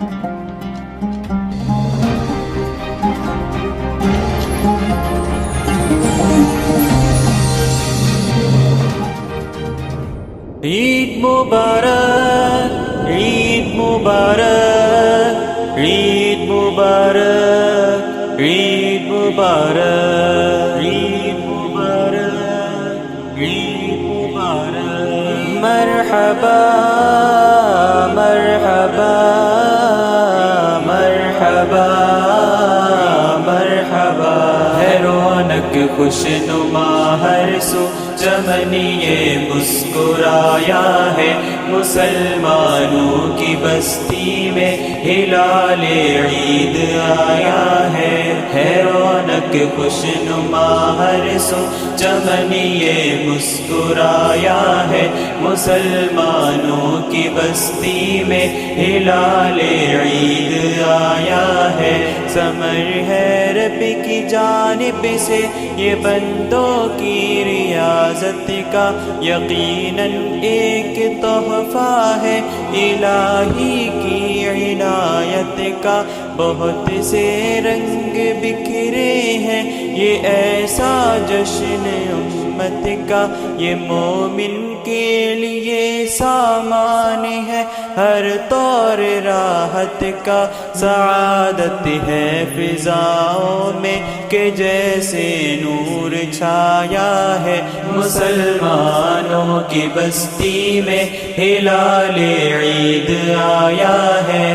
عید مبارک، عید مبارک، عید مبارک، عید مبارک، عید مبارک، عید مبارک۔ مرحبا مرحبا مرحبا مرحبا، ہے رونق خوش نما ہر سو، چمن یہ مسکرایا ہے مسلمانوں کی بستی میں، ہلال عید آیا ہے رونق خوش نما ہر سو، چمن یہ مسکرایا ہے مسلمانوں کی بستی میں، ہلال عید آیا ہے۔ ثمر ہے رب کی جانب سے یہ بندوں کی ریاضت کا، یقیناً ایک تحفہ ہے الہی کی عنایت کا، بہت سے رنگ بکھرے ہیں یہ ایسا جشن امت کا، یہ مومن کے لیے سامان ہے ہر طور راحت کا، سعادت ہے فضاؤں میں کہ جیسے نور چھایا ہے مسلمانوں کی بستی میں، ہلال عید آیا ہے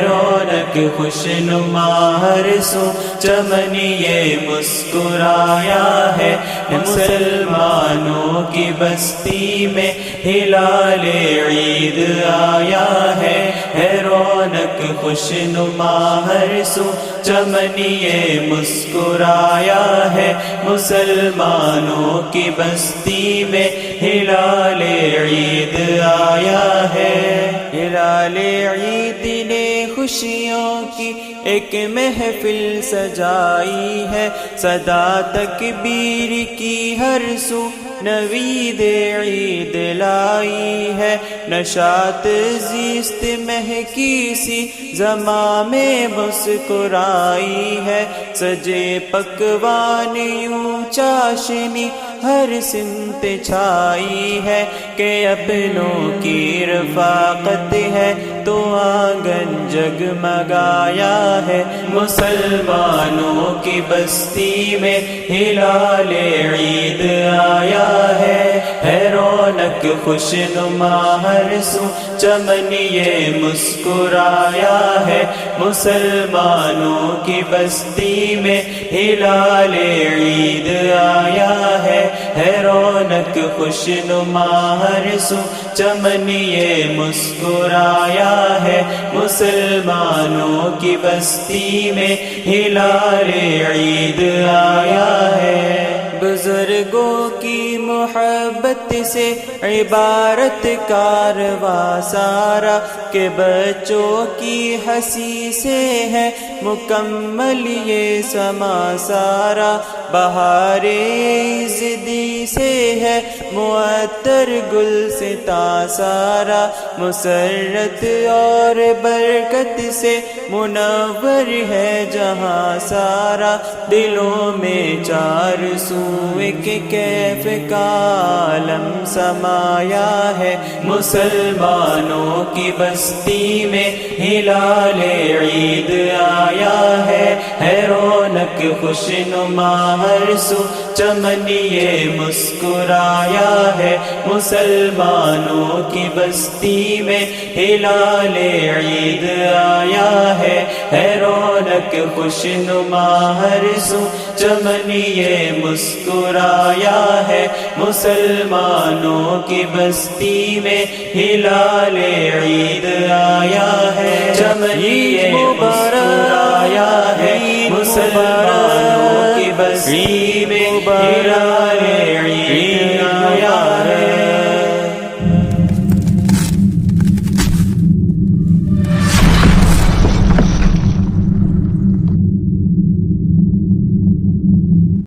رونق خوش نما ہر سو، چمن یہ مسکرایا ہے مسلمانوں کی بستی میں، ہلال عید آیا ہے رونق خوش نما ہر سو، چمن یہ مسکرایا ہے مسلمانوں کی بستی میں، ہلال عید آیا ہے۔ ہلال عید نے خوشیوں کی ایک محفل سجائی ہے، صدا تکبیر کی ہر سو نوید عید لائی ہے، نشاط زیست مہکی سی زماں میں مسکرائی ہے، سجے پکوان یوں چاشنی ہر سمت چھائی ہے، کہ اپنوں کی رفاقت ہے تو آنگن جگمگایا ہے مسلمانوں کی بستی میں، ہلال عید آیا ہے رونق خوش نما ہر سو، چمن یہ مسکرایا ہے مسلمانوں کی بستی میں، ہلال عید آیا ہے رونق خوش نما ہر سو، چمن یہ مسکرایا ہے مسلمانوں کی بستی میں، ہلال عید آیا ہے۔ بزرگوں کی محبت سے عبارت کارواں سارا، کہ بچوں کی ہنسی سے ہے مکمل یہ سما سارا، بہار عزدی سے ہے معطر گلستاں سارا، مسرت اور برکت سے منور ہے جہاں سارا، دلوں میں چار سو ایک کیف کا عالم سمایا ہے مسلمانوں کی بستی میں، ہلال عید آیا ہے رونق خوش نما ہر سو، چمن یہ مسکرایا ہے مسلمانوں کی بستی میں، ہلال عید آیا ہے رونق خوش نما ہر سو، چمن یہ مسکرایا ہے مسلمانوں کی بستی میں، ہلال عید آیا ہے، چمن یہ مسکرایا ہے مسلمانوں کی بستی میں، ہلال